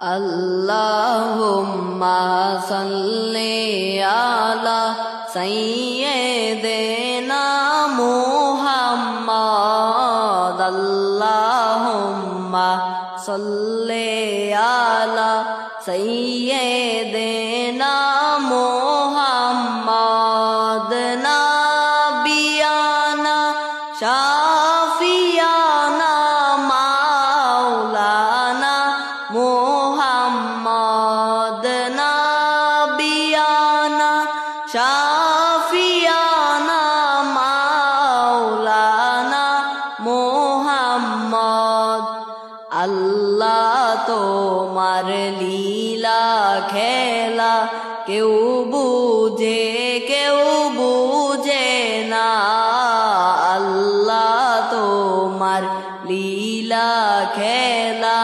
Allahumma salli ala sayyidina Muhammad. Allahumma salli ala sayyidina Muhammad. Nabiyana Shafiana Maulana Muhammad. Nabiyana Shafiana Maulana Muhammad. আল্লাহ তোমার লীলা খেলা কেউ বুঝে না। আল্লাহ তোমার লীলা খেলা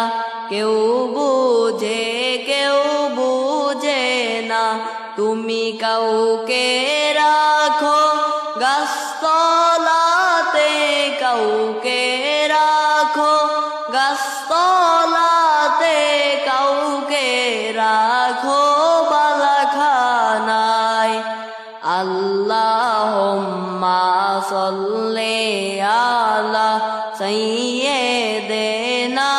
কেউ বুঝে না। তুমি কাউকে রাখো গাছতলাতে, কাউকে রাখো গাছতলাতে, কাউকে রাখো বালাখানায়। আল্লাহুম্মা সাল্লি আলা সাইয়্যিদিনা